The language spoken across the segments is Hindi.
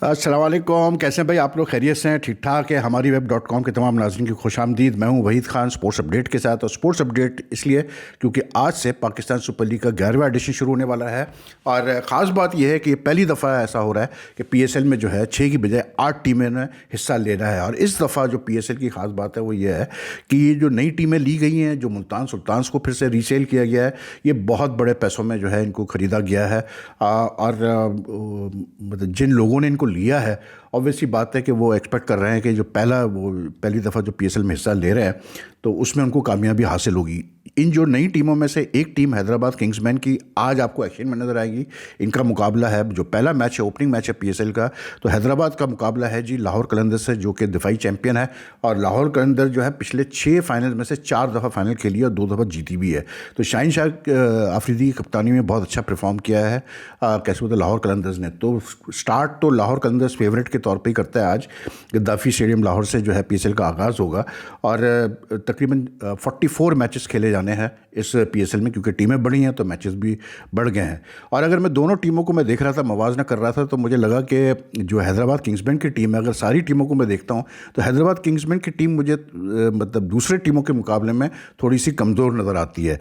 अस्सलाम वालेकुम। कैसे हैं भाई आप लोग? खैरियत से हैं? ठीक ठाक है। हमारी वेब.com के तमाम नाज़रीन की खुशामदीद। मैं हूं वहीद खान स्पोर्ट्स अपडेट के साथ। और स्पोर्ट्स अपडेट इसलिए क्योंकि आज से पाकिस्तान सुपर लीग का 11वां एडिशन शुरू होने वाला है। और ख़ास बात यह है कि पहली दफ़ा ऐसा हो रहा है कि PSL में जो है 6 की बजाय 8 टीमें ने हिस्सा लेना है। और इस दफ़ा जो PSL की ख़ास बात है वो ये है कि ये जो नई टीमें ली गई हैं, जो मुल्तान सुल्तान्स को फिर से रीसेल किया गया है, ये बहुत बड़े पैसों में जो है इनको ख़रीदा गया है। मतलब जिन लोगों ने इनको लिया है, ऑब्वियसली बात है कि वो एक्सपेक्ट कर रहे हैं कि जो पहली दफ़ा जो PSL में हिस्सा ले रहे हैं तो उसमें उनको कामयाबी हासिल होगी। इन जो नई टीमों में से एक टीम हैदराबाद किंग्समैन की आज आपको एक्शन में नज़र आएगी। इनका मुकाबला है, जो पहला मैच है, ओपनिंग मैच है PSL का, तो हैदराबाद का मुकाबला है जी लाहौर कलंदर से, जो कि दिफाई चैंपियन है। और लाहौर कलंदर जो है पिछले 6 फाइनल में से 4 दफ़ा फाइनल खेली है और 2 दफ़ा जीती भी है। तो शाहीन शाह आफरीदी की कप्तानी में बहुत अच्छा परफॉर्म किया है कैसे बोलते लाहौर कलंदर्स ने। तो स्टार्ट तो लाहौर कलंदर्स फेवरेट के तौर पर ही करता है। आज गद्दाफी स्टेडियम लाहौर से जो है PSL का आगाज़ होगा और तकरीबन 44 मैचेस खेले जाने हैं इस PSL में, क्योंकि टीमें बढ़ी हैं तो मैचेस भी बढ़ गए हैं। और अगर मैं दोनों टीमों को मैं देख रहा था, मवाजना कर रहा था, तो मुझे लगा कि जो हैदराबाद किंग्समैन की टीम है, अगर सारी टीमों को मैं देखता हूँ तो हैदराबाद किंग्समैन की टीम मुझे मतलब दूसरे टीमों के मुकाबले में थोड़ी सी कमज़ोर नज़र आती है।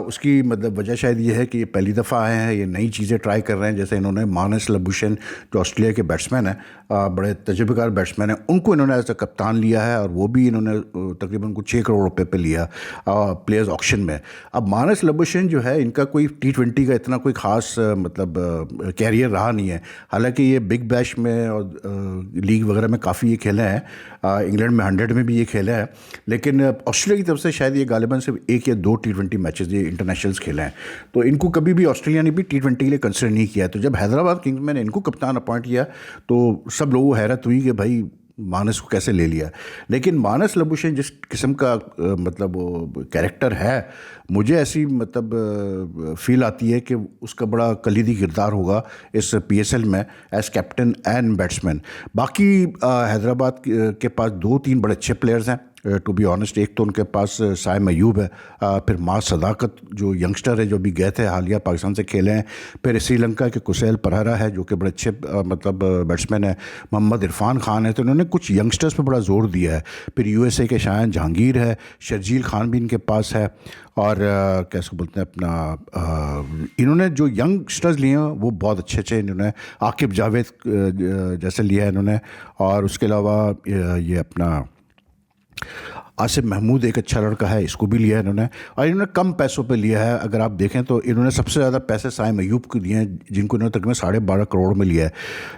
उसकी मतलब वजह शायद ये है कि ये पहली दफ़ा आए हैं, ये नई चीज़ें ट्राई कर रहे हैं। जैसे इन्होंने मानस लबुशन, जो ऑस्ट्रेलिया के बैट्समैन हैं, बड़े तजुर्बेकार बैट्समैन हैं, उनको इन्होंने एज अ कप्तान लिया है और वो भी इन्होंने तकरीबन कुछ 6 करोड़ रुपए पे लिया प्लेयर्स ऑक्शन में। अब मानस लबुशन जो है, इनका कोई T20 का इतना कोई ख़ास मतलब कैरियर रहा नहीं है। हालांकि ये बिग बैश में और लीग वगैरह में काफ़ी ये खेले हैं, इंग्लैंड में 100 में भी ये खेले हैं, लेकिन ऑस्ट्रेलिया की तरफ से शायद ये गालिबन सिर्फ 1 या 2 T20 मैचेस ये इंटरनेशनल्स खेले हैं। तो इनको कभी भी ऑस्ट्रेलिया ने भी T20 के लिए कंसिडर नहीं किया। तो जब हैदराबाद किंग्समैन ने इनको कप्तान अपॉइंट किया तो सब लोगों को हैरत हुई कि भाई मानस को कैसे ले लिया। लेकिन मानस लबुशन जिस किस्म का मतलब वो कैरेक्टर है, मुझे ऐसी मतलब फील आती है कि उसका बड़ा कलीदी किरदार होगा इस PSL में एज कैप्टन एंड बैट्समैन। बाकी हैदराबाद के पास 2-3 बड़े अच्छे प्लेयर्स हैं टू बी ऑनेस्ट। एक तो उनके पास साइम अयूब है, फिर मास सदाकत जो यंगस्टर है, जो भी गए थे हालिया पाकिस्तान से खेले हैं। फिर श्रीलंका के कुसैल परहरा है जो कि बड़े अच्छे मतलब बैट्समैन है। मोहम्मद इरफान खान है। तो इन्होंने कुछ यंगस्टर्स पे बड़ा जोर दिया है। फिर USA के शायन जहांगीर है, शर्जील खान भी इनके पास है। और कैसे बोलते हैं अपना इन्होंने जो यंगस्टर्स लिए हैं वो बहुत अच्छे अच्छे इन्होंने आकिब जावेद जैसे लिया है इन्होंने। और उसके अलावा ये अपना आसिफ महमूद एक अच्छा लड़का है, इसको भी लिया है इन्होंने। और इन्होंने कम पैसों पे लिया है। अगर आप देखें तो इन्होंने सबसे ज़्यादा पैसे साइम अयूब को दिए हैं, जिनको इन्होंने तकरीबन 12.5 करोड़ में लिया है।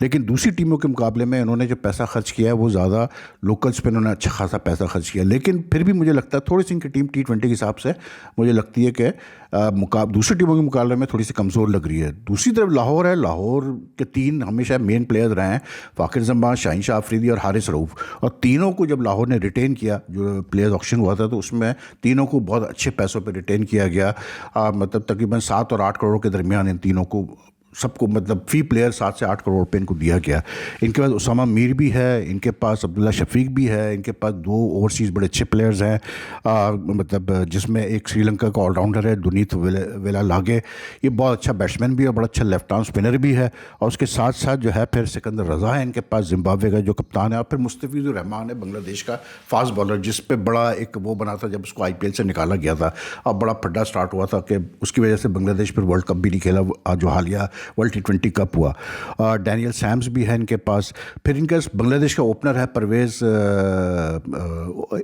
लेकिन दूसरी टीमों के मुकाबले में इन्होंने जो पैसा खर्च किया है वो ज़्यादा लोकल्स पे इन्होंने अच्छा खासा पैसा खर्च किया। लेकिन फिर भी मुझे लगता है थोड़ी सी इनकी टीम T20 के हिसाब से मुझे लगती है कि दूसरी टीमों के मुकाबले में थोड़ी सी कमज़ोर लग रही है। दूसरी तरफ लाहौर है। लाहौर के 3 हमेशा मेन प्लेयर्स रहे हैं, फ़ाकिर जमान, शाहीन शाह आफरीदी और हारिस रऊफ़। और तीनों को जब लाहौर ने रिटेन किया, जो प्लेयर्स ऑक्शन हुआ था, तो उसमें तीनों को बहुत अच्छे पैसों पे रिटेन किया गया। मतलब तकरीबन 7 और 8 करोड़ के दरमियान इन तीनों को सबको मतलब फ़ी प्लेयर 7 से 8 करोड़ रुपये इनको दिया गया। इनके पास उसामा मीर भी है, इनके पास अब्दुल्ला शफीक भी है, इनके पास 2 ओवरसीज़ बड़े अच्छे प्लेयर्स हैं। मतलब जिसमें एक श्रीलंका का ऑलराउंडर है दुनीत वेलालागे, ये बहुत अच्छा बैट्समैन भी है, बड़ा अच्छा लेफ्ट आर्म स्पिनर भी है। और उसके साथ साथ जो है फिर सिकंदर रज़ा है इनके पास, जिम्बाब्वे का जो कप्तान है। और फिर मुस्तफिजुर रहमान है बांग्लादेश का फास्ट बॉलर, जिस पे बड़ा एक वो बना था जब उसको IPL से निकाला गया था। अब बड़ा फड्डा स्टार्ट हुआ था कि उसकी वजह से बांग्लादेश फिर वर्ल्ड कप भी नहीं खेला, जो हालिया वर्ल्ड T20 कप हुआ। डैनियल सैम्स भी है इनके पास। फिर इनके बांग्लादेश का ओपनर है परवेज़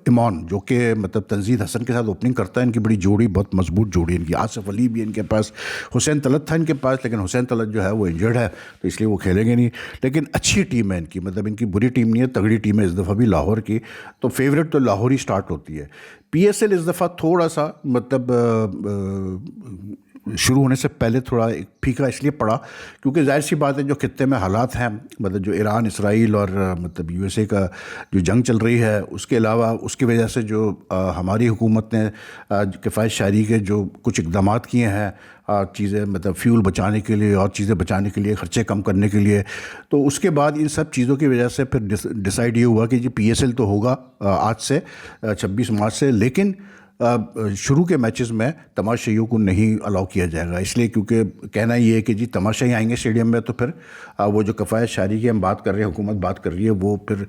इमॉन, जो कि मतलब तंजीद हसन के साथ ओपनिंग करता है। इनकी बड़ी जोड़ी, बहुत मजबूत जोड़ी इनकी। आसिफ अली भी इनके पास, हुसैन तलत था इनके पास, लेकिन हुसैन तलत जो है वो इंजर्ड है तो इसलिए वो खेलेंगे नहीं। लेकिन अच्छी टीम है इनकी, मतलब इनकी बुरी टीम नहीं है, तगड़ी टीम है इस दफ़ा भी लाहौर की। तो फेवरेट तो लाहौर ही स्टार्ट होती है। PSL इस दफ़ा थोड़ा सा मतलब शुरू होने से पहले थोड़ा फीका इसलिए पड़ा क्योंकि जाहिर सी बात है जो खित्ते में हालात हैं, मतलब जो ईरान इसराइल और मतलब USA का जो जंग चल रही है, उसके अलावा उसकी वजह से जो हमारी हुकूमत ने किफ़ायत शारी के जो कुछ इक़दाम किए हैं, चीज़ें मतलब फ्यूल बचाने के लिए और चीज़ें बचाने के लिए, ख़र्चे कम करने के लिए, तो उसके बाद इन सब चीज़ों की वजह से फिर डिसाइड ये हुआ कि जी PSL तो होगा आज से 26 मार्च से। लेकिन शुरू के मैचेस में तमाशाइयों को नहीं अलाउ किया जाएगा, इसलिए क्योंकि कहना ये है कि जी तमाशाई आएंगे स्टेडियम में तो फिर वो जो कफ़ायत शारी की हम बात कर रहे हैं, हुकूमत बात कर रही है, वो फिर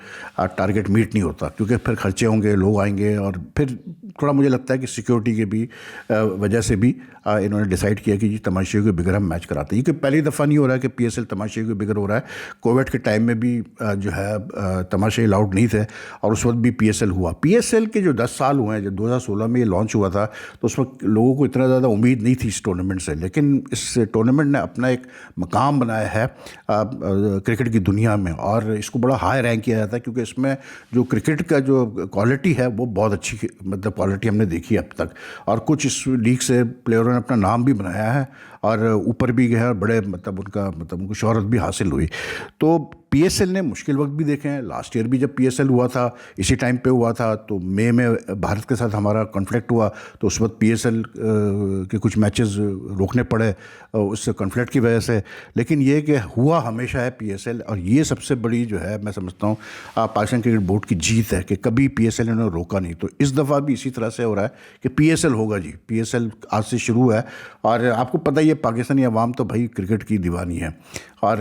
टारगेट मीट नहीं होता, क्योंकि फिर खर्चे होंगे, लोग आएंगे, और फिर थोड़ा मुझे लगता है कि सिक्योरिटी के भी वजह से भी इन्होंने डिसाइड किया कि जी तमाशाइयों के बगैर हम मैच कराते हैं। ये पहली दफ़ा नहीं हो रहा है कि पीएसएल तमाशाइयों के बगैर हो रहा है। कोविड के टाइम में भी जो है तमाशाई अलाउड नहीं थे, और उस वक्त भी पीएसएल हुआ। पीएसएल के जो 10 साल हुए हैं, जब 2016 में ये लॉन्च हुआ था तो उस वक्त लोगों को इतना ज़्यादा उम्मीद नहीं थी इस टूर्नामेंट से, लेकिन इस टूर्नामेंट ने अपना एक मकाम बनाया है क्रिकेट की दुनिया में, और इसको बड़ा हाई रैंक किया जाता है, क्योंकि इसमें जो क्रिकेट का जो क्वालिटी है वो बहुत अच्छी मतलब क्वालिटी हमने देखी है अब तक, और कुछ इस लीग से प्लेयरों ने अपना नाम भी बनाया है और ऊपर भी गया, बड़े मतलब उनको शोहरत भी हासिल हुई। तो पीएसएल ने मुश्किल वक्त भी देखे हैं। लास्ट ईयर भी जब पीएसएल हुआ था इसी टाइम पे हुआ था, तो मई में भारत के साथ हमारा कॉन्फ्लिक्ट हुआ, तो उस वक्त पीएसएल के कुछ मैचेस रोकने पड़े उस कॉन्फ्लिक्ट की वजह से। लेकिन ये कि हुआ हमेशा है पीएसएल, और ये सबसे बड़ी जो है मैं समझता हूँ पाकिस्तान क्रिकेट बोर्ड की जीत है कि कभी पीएसएल ने रोका नहीं। तो इस दफ़ा भी इसी तरह से हो रहा है कि पीएसएल होगा जी। पीएसएल आज से शुरू है, और आपको पता ही है पाकिस्तानी अवाम तो भाई क्रिकेट की दीवानी है, और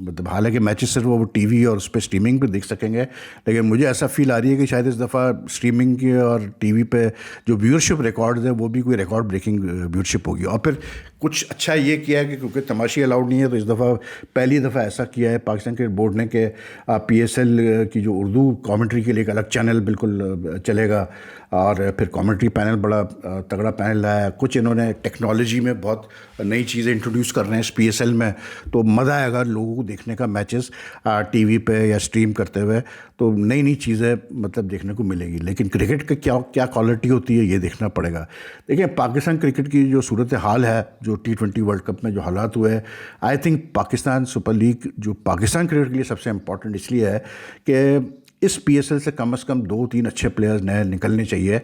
मतलब हालांकि मैचेस सिर्फ वो टीवी और उस पर स्ट्रीमिंग पे देख सकेंगे, लेकिन मुझे ऐसा फील आ रही है कि शायद इस दफ़ा स्ट्रीमिंग की और टीवी पे जो व्यूअरशिप रिकॉर्ड्स है वो भी कोई रिकॉर्ड ब्रेकिंग व्यूअरशिप होगी। और फिर कुछ अच्छा ये किया है कि क्योंकि तमाशी अलाउड नहीं है, तो इस दफ़ा पहली दफ़ा ऐसा किया है पाकिस्तान क्रिकेट बोर्ड ने कि पीएसएल की जो उर्दू कमेंट्री के लिए एक अलग चैनल बिल्कुल चलेगा, और फिर कमेंट्री पैनल बड़ा तगड़ा पैनल लाया। कुछ इन्होंने टेक्नोलॉजी में बहुत नई चीज़ें इंट्रोड्यूस कर रहे हैं इस पीएसएल में, तो मज़ा आएगा लोगों को देखने का मैचेस टीवी पे या स्ट्रीम करते हुए, तो नई नई चीज़ें मतलब देखने को मिलेगी। लेकिन क्रिकेट का क्या क्या क्वालिटी होती है ये देखना पड़ेगा। देखिए पाकिस्तान क्रिकेट की जो सूरत हाल है, जो T20 वर्ल्ड कप में जो हालात हुए हैं, I think Pakistan super league जो पाकिस्तान क्रिकेट के लिए सबसे इम्पॉर्टेंट इसलिए है कि इस पीएसएल से कम 2-3 अच्छे प्लेयर्स नए निकलने चाहिए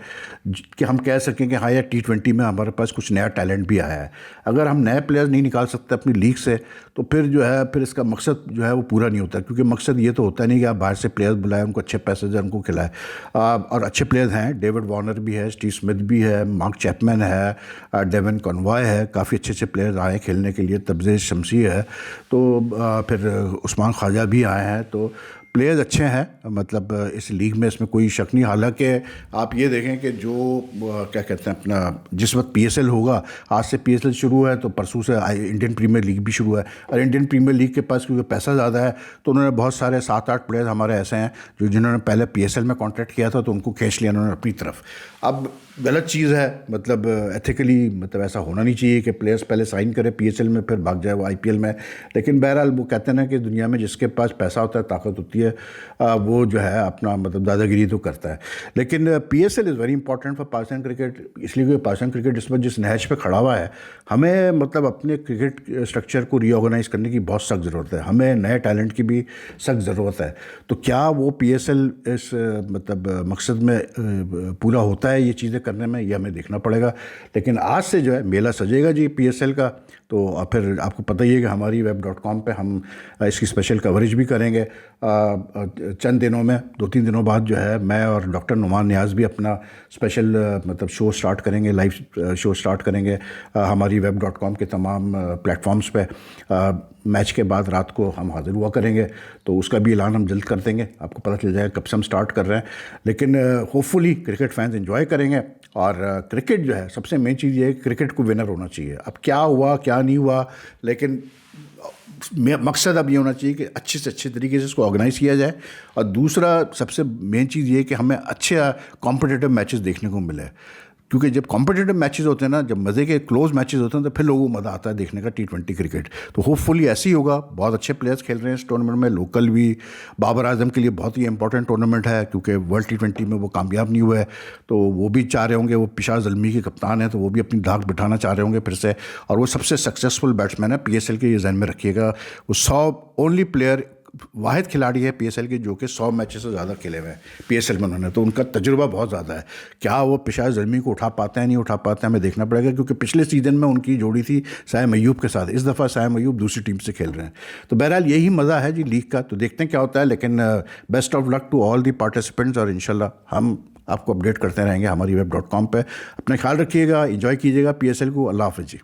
कि हम कह सकें कि हाँ यार T20 में हमारे पास कुछ नया टैलेंट भी आया है। अगर हम नए प्लेयर्स नहीं निकाल सकते अपनी लीग से, तो फिर जो है फिर इसका मकसद जो है वो पूरा नहीं होता, क्योंकि मकसद ये तो होता नहीं कि आप बाहर से प्लेयर्स बुलाएं, उनको अच्छे पैसे दें, उनको खिलाएं। और अच्छे प्लेयर्स हैं, डेविड वार्नर भी है, स्टीव स्मिथ भी है, मार्क चैपमैन है, डेवन कॉनवॉय है, काफ़ी अच्छे अच्छे प्लेयर्स आए खेलने के लिए, तब्रेज़ शमसी है, तो फिर उस्मान ख्वाजा भी आए हैं। तो प्लेयर्स अच्छे हैं मतलब इस लीग में, इसमें कोई शक नहीं। हालांकि आप ये देखें कि जो क्या कहते हैं अपना जिस वक्त पीएसएल होगा, आज से पीएसएल शुरू है तो परसों से इंडियन प्रीमियर लीग भी शुरू है, और इंडियन प्रीमियर लीग के पास क्योंकि पैसा ज़्यादा है तो उन्होंने बहुत सारे 7-8 प्लेयर्स हमारे ऐसे हैं जो जिन्होंने पहले पीएसएल में कॉन्ट्रैक्ट किया था, तो उनको खींच लिया उन्होंने अपनी तरफ। अब गलत चीज़ है, मतलब एथिकली मतलब ऐसा होना नहीं चाहिए कि प्लेयर्स पहले साइन करें पीएसएल में फिर भाग जाए वो आईपीएल में। लेकिन बहरहाल वो कहते हैं ना कि दुनिया में जिसके पास पैसा होता है, ताकत होती है, वो जो है अपना मतलब दादागिरी तो करता है। लेकिन PSL is very important for Pakistan cricket, इसलिए कि पाकिस्तान क्रिकेट इस वक्त जिस नहज पे खड़ा हुआ है, हमें मतलब अपने क्रिकेट स्ट्रक्चर को रीऑर्गेनाइज करने की बहुत सख्त ज़रूरत है, हमें नए टैलेंट की भी सख्त ज़रूरत है। तो क्या वो पीएसएल इस मतलब मकसद में पूरा होता है ये चीज़ें करने में, ये हमें देखना पड़ेगा। लेकिन आज से जो है मेला सजेगा जी पीएसएल का, तो फिर आपको पता ही है कि हमारी web.com पे हम इसकी स्पेशल कवरेज भी करेंगे। चंद दिनों में 2-3 दिनों बाद जो है मैं और डॉक्टर नुमान नियाज़ भी अपना स्पेशल मतलब शो स्टार्ट करेंगे, लाइव शो स्टार्ट करेंगे हमारी web.com के तमाम प्लेटफॉर्म्स पे। मैच के बाद रात को हम हाज़िर हुआ करेंगे, तो उसका भी ऐलान हम जल्द कर देंगे, आपको पता चल जाएगा कब से हम स्टार्ट कर रहे हैं। लेकिन होपफुली क्रिकेट फैंस एंजॉय करेंगे, और क्रिकेट जो है सबसे मेन चीज़ ये है कि क्रिकेट को विनर होना चाहिए। अब क्या हुआ क्या नहीं हुआ, लेकिन मकसद अब ये होना चाहिए कि अच्छे से अच्छे तरीके से इसको ऑर्गेनाइज किया जाए, और दूसरा सबसे मेन चीज़ ये है कि हमें अच्छे कॉम्पिटिटिव मैचेस देखने को मिले, क्योंकि जब कॉम्पिटिटिव मैचेस होते हैं ना, जब मज़े के क्लोज मैचेस होते हैं, तो फिर लोगों को मज़ा आता है देखने का T20 क्रिकेट। तो होपफुली ऐसे ही होगा। बहुत अच्छे प्लेयर्स खेल रहे हैं इस टूर्नामेंट में, लोकल भी। बाबर आजम के लिए बहुत ही इंपॉर्टेंट टूर्नामेंट है, क्योंकि वर्ल्ड T20 में वो कामयाब नहीं हुए हैं, तो वो भी चाह रहे होंगे, वो पिशार ज़ल्मी के कप्तान हैं, तो वो भी अपनी धाक बिठाना चाह रहे होंगे फिर से। और वो सबसे सक्सेसफुल बैट्समैन है पीएसएल के, ये ज़हन में रखिएगा। वो 100 ओनली प्लेयर, वाहिद खिलाड़ी है पीएसएल के जो कि 100 मैचेस से ज़्यादा खेले हुए हैं पीएसएल में उन्होंने, तो उनका तजुर्बा बहुत ज़्यादा है। क्या वो पिशार ज़ल्मी को उठा पाते हैं नहीं उठा पाते हैं, हमें देखना पड़ेगा, क्योंकि पिछले सीज़न में उनकी जोड़ी थी साइम अय्यूब के साथ, इस दफ़ा साइम अय्यूब दूसरी टीम से खेल रहे हैं। तो बहरहाल यही मज़ा है जी लीग का, तो देखते हैं क्या होता है। लेकिन best of luck to all the participants, और इंशाल्लाह हम आपको अपडेट करते रहेंगे हमारी web.com पे। अपना ख्याल रखिएगा, एंजॉय कीजिएगा PSL को। अल्लाह हाफ़िज़ जी।